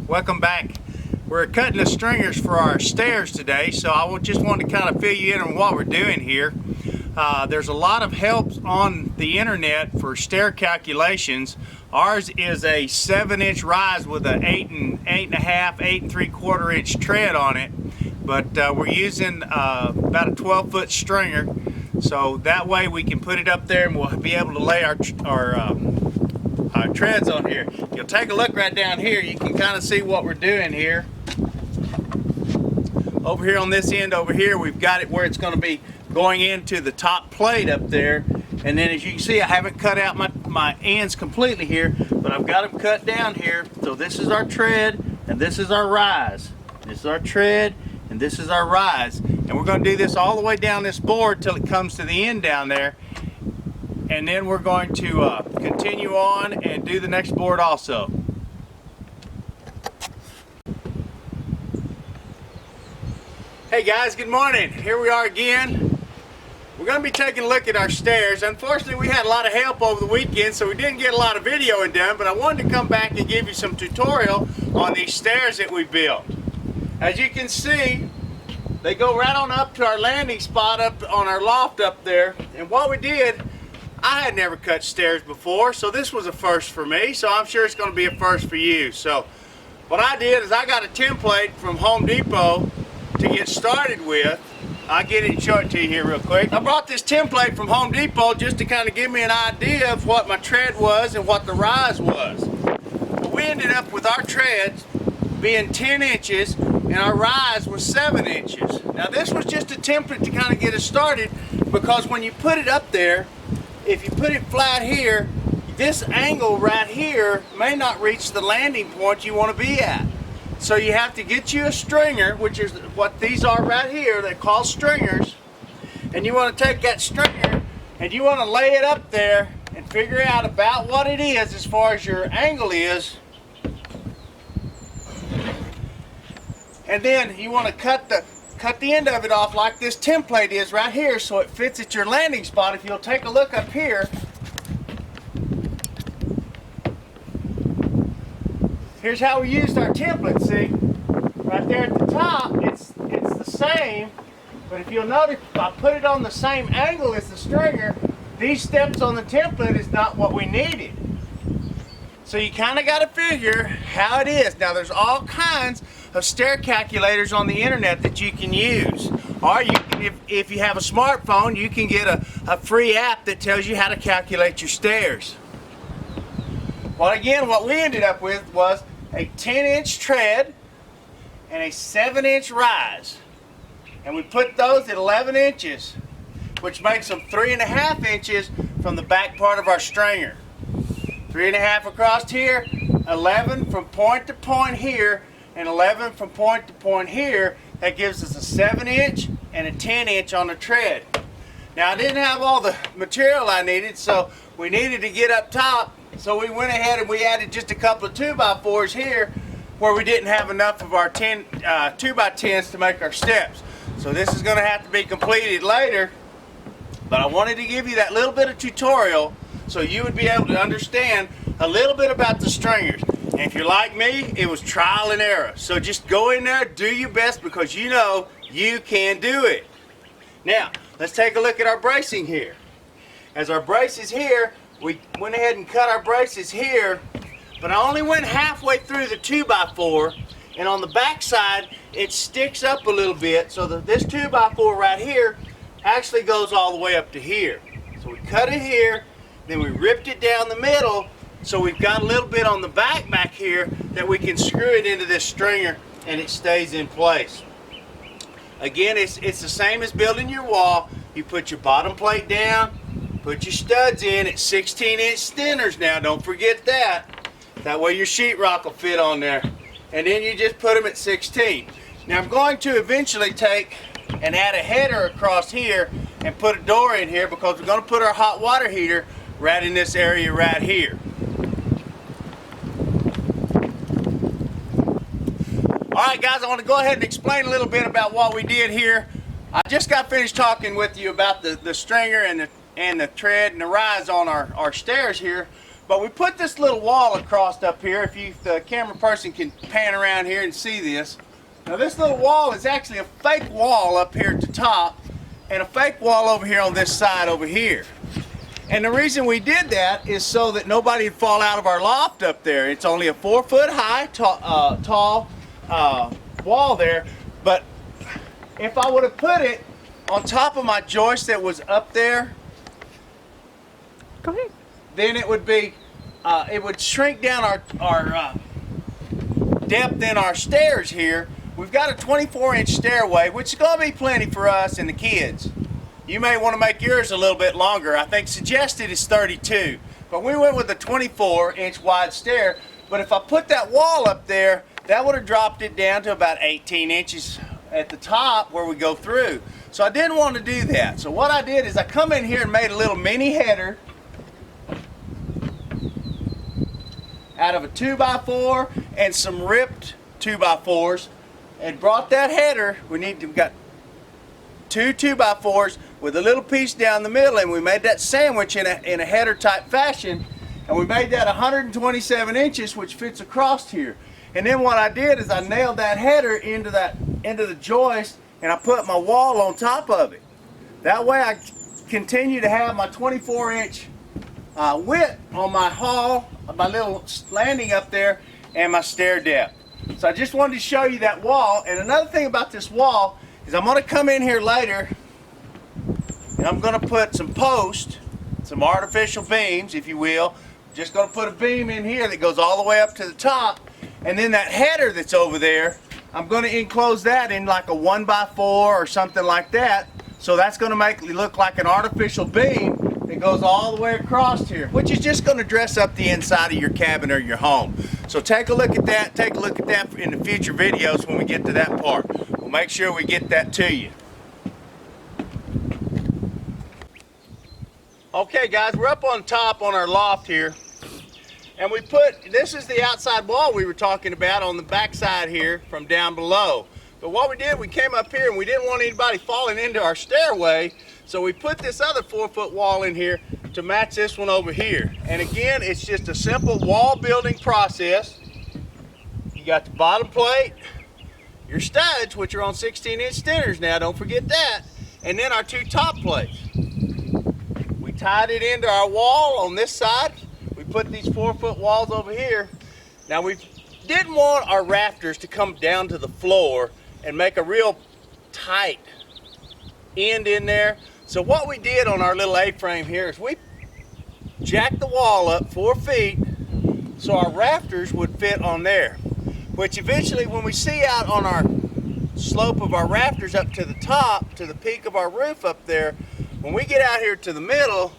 Welcome back. We're cutting the stringers for our stairs today, so I just wanted to kind of fill you in on what we're doing here. There's a lot of help on the internet for stair calculations. Ours is a 7-inch rise with an 8 3/4 inch tread on it, but we're using about a 12-foot stringer, so that way we can put it up there and we'll be able to lay our treads on here. You'll take a look right down here, you can kind of see what we're doing here. Over here on this end over here, we've got it where it's going to be going into the top plate up there, and then as you can see, I haven't cut out my ends completely here, but I've got them cut down here. So this is our tread and this is our rise. This is our tread and this is our rise, and we're going to do this all the way down this board till it comes to the end down there, and then we're going to continue on and do the next board also. Hey guys, good morning. Here we are again. We're going to be taking a look at our stairs. Unfortunately, we had a lot of help over the weekend, so we didn't get a lot of videoing done, but I wanted to come back and give you some tutorial on these stairs that we built. As you can see, they go right on up to our landing spot up on our loft up there. And what we did, I had never cut stairs before, so this was a first for me, so I'm sure it's going to be a first for you. So what I did is I got a template from Home Depot to get started with. I'll get it and show it to you here real quick. I brought this template from Home Depot just to kind of give me an idea of what my tread was and what the rise was. But we ended up with our treads being 10 inches and our rise was 7 inches. Now this was just a template to kind of get us started, because when you put it up there, if you put it flat here, this angle right here may not reach the landing point you want to be at. So you have to get you a stringer, which is what these are right here. They're called stringers. And you want to take that stringer and you want to lay it up there and figure out about what it is as far as your angle is. And then you want to cut the end of it off like this template is right here, so it fits at your landing spot. If you'll take a look up here, here's how we used our template. See, right there at the top, it's the same, but if you'll notice, if I put it on the same angle as the stringer, these steps on the template is not what we needed. So you kind of got to figure how it is. Now there's all kinds of stair calculators on the internet that you can use, or you can, if you have a smartphone, you can get a free app that tells you how to calculate your stairs. Well, again, what we ended up with was a 10-inch tread and a 7-inch rise, and we put those at 11 inches, which makes them 3.5 inches from the back part of our stringer. 3.5 across here, 11 from point to point here, and 11 from point to point here. That gives us a 7-inch and a 10-inch on the tread. Now I didn't have all the material I needed, so we needed to get up top, so we went ahead and we added just a couple of 2x4s here where we didn't have enough of our 2x10s to make our steps. So this is going to have to be completed later, but I wanted to give you that little bit of tutorial so you would be able to understand a little bit about the stringers. And if you're like me, it was trial and error. So just go in there, do your best, because you know you can do it. Now, let's take a look at our bracing here. As our braces here, we went ahead and cut our braces here, but I only went halfway through the 2x4, and on the back side, it sticks up a little bit, so that this 2x4 right here actually goes all the way up to here. So we cut it here, then we ripped it down the middle, so we've got a little bit on the back here that we can screw it into this stringer and it stays in place. Again, it's the same as building your wall. You put your bottom plate down, put your studs in at 16-inch thinners now, don't forget that. That way your sheetrock will fit on there. And then you just put them at 16. Now I'm going to eventually take and add a header across here and put a door in here, because we're going to put our hot water heater right in this area right here. Alright guys, I want to go ahead and explain a little bit about what we did here. I just got finished talking with you about the stringer and the tread and the rise on our stairs here. But we put this little wall across up here. If the camera person can pan around here and see this. Now this little wall is actually a fake wall up here at the top and a fake wall over here on this side over here. And the reason we did that is so that nobody would fall out of our loft up there. It's only a 4-foot high, tall wall there. But if I would have put it on top of my joist that was up there, go ahead. Then it would be, it would shrink down our depth in our stairs here. We've got a 24-inch stairway, which is going to be plenty for us and the kids. You may want to make yours a little bit longer. I think suggested is 32, but we went with a 24-inch wide stair. But if I put that wall up there, that would have dropped it down to about 18 inches at the top where we go through. So I didn't want to do that. So what I did is I come in here and made a little mini header out of a 2x4 and some ripped 2x4s, and brought that header. We've got two 2x4s with a little piece down the middle, and we made that sandwich in a header type fashion, and we made that 127 inches, which fits across here. And then what I did is I nailed that header into the joist, and I put my wall on top of it. That way I continue to have my 24-inch width on my hall, my little landing up there, and my stair depth. So I just wanted to show you that wall. And another thing about this wall is I'm going to come in here later and I'm going to put some posts, some artificial beams, if you will. Just going to put a beam in here that goes all the way up to the top, and then that header that's over there, I'm going to enclose that in like a 1x4 or something like that. So that's going to make it look like an artificial beam that goes all the way across here, which is just going to dress up the inside of your cabin or your home. So take a look at that. Take a look at that in the future videos when we get to that part. We'll make sure we get that to you. Okay guys, we're up on top on our loft here, and we put, this is the outside wall we were talking about on the back side here from down below. But what we did, we came up here and we didn't want anybody falling into our stairway, so we put this other 4-foot wall in here to match this one over here. And again, it's just a simple wall building process. You got the bottom plate, your studs, which are on 16-inch stenners now, don't forget that, and then our two top plates. We tied it into our wall on this side. We put these 4-foot walls over here. Now we didn't want our rafters to come down to the floor and make a real tight end in there. So what we did on our little A-frame here is we jacked the wall up 4 feet so our rafters would fit on there, which eventually when we see out on our slope of our rafters up to the top, to the peak of our roof up there, when we get out here to the middle,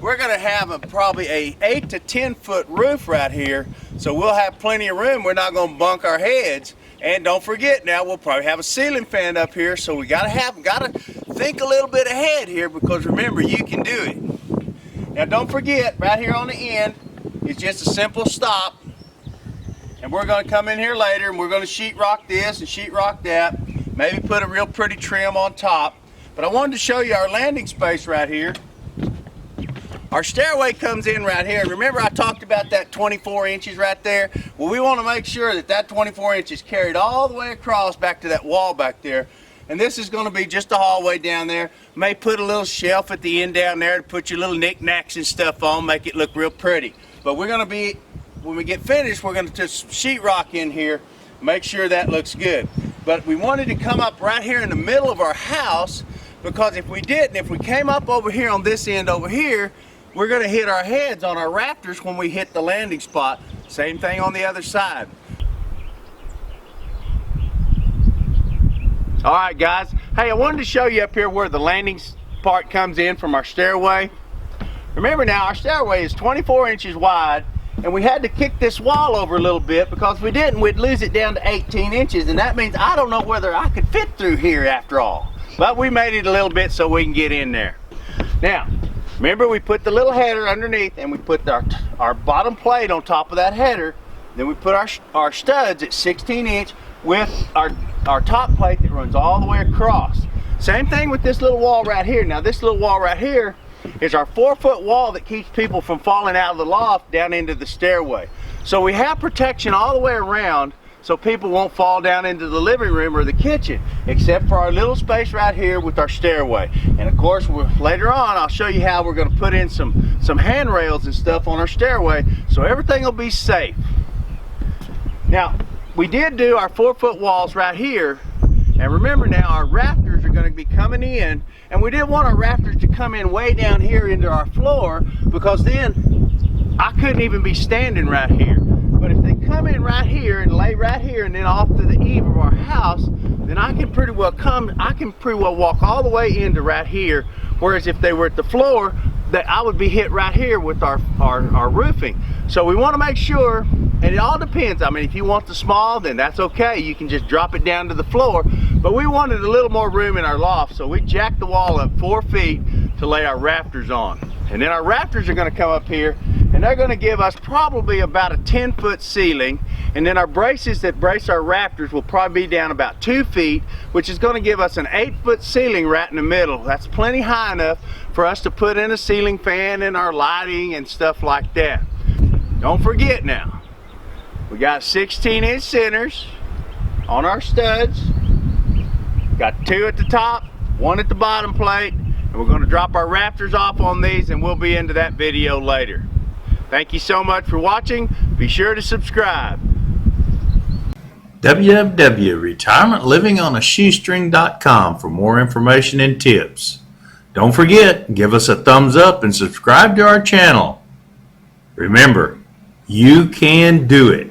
we're going to have probably a 8 to 10 foot roof right here, so we'll have plenty of room. We're not going to bunk our heads. And don't forget, now we'll probably have a ceiling fan up here, so we gotta think a little bit ahead here, because remember, you can do it. Now don't forget, right here on the end is just a simple stop, and we're going to come in here later and we're going to sheetrock this and sheetrock that, maybe put a real pretty trim on top. But I wanted to show you our landing space right here. Our stairway comes in right here. Remember I talked about that 24 inches right there? Well, we want to make sure that that 24 inches carried all the way across back to that wall back there. And this is going to be just a hallway down there. May put a little shelf at the end down there to put your little knickknacks and stuff on, make it look real pretty. But we're going to be, when we get finished, we're going to just sheetrock in here, make sure that looks good. But we wanted to come up right here in the middle of our house, because if we didn't, if we came up over here on this end over here, we're going to hit our heads on our rafters when we hit the landing spot. Same thing on the other side. All right guys, hey, I wanted to show you up here where the landing part comes in from our stairway. Remember now, our stairway is 24 inches wide, and we had to kick this wall over a little bit, because if we didn't, we'd lose it down to 18 inches, and that means I don't know whether I could fit through here after all. But we made it a little bit so we can get in there. Now, remember, we put the little header underneath, and we put our bottom plate on top of that header. Then we put our studs at 16 inch with our top plate that runs all the way across. Same thing with this little wall right here. Now this little wall right here, is our 4-foot wall that keeps people from falling out of the loft down into the stairway. So we have protection all the way around so people won't fall down into the living room or the kitchen, except for our little space right here with our stairway. And of course, later on, I'll show you how we're going to put in some handrails and stuff on our stairway so everything will be safe. Now, we did do our 4-foot walls right here, and remember now our rafters are going to be coming in, and we didn't want our rafters to come in way down here into our floor, because then I couldn't even be standing right here. But if they come in right here and lay right here and then off to the eave of our house, then I can pretty well walk all the way into right here. Whereas if they were at the floor, that I would be hit right here with our roofing. So we want to make sure, and it all depends. I mean, if you want the small, then that's okay. You can just drop it down to the floor. But we wanted a little more room in our loft, so we jacked the wall up 4 feet to lay our rafters on. And then our rafters are going to come up here, and they're going to give us probably about a 10-foot ceiling. And then our braces that brace our rafters will probably be down about 2 feet, which is going to give us an 8-foot ceiling right in the middle. That's plenty high enough for us to put in a ceiling fan and our lighting and stuff like that. Don't forget now, we got 16-inch centers on our studs. Got 2 at the top, 1 at the bottom plate, and we're going to drop our rafters off on these, and we'll be into that video later. Thank you so much for watching. Be sure to subscribe. www.retirementlivingonashoestring.com for more information and tips. Don't forget, give us a thumbs up and subscribe to our channel. Remember, you can do it.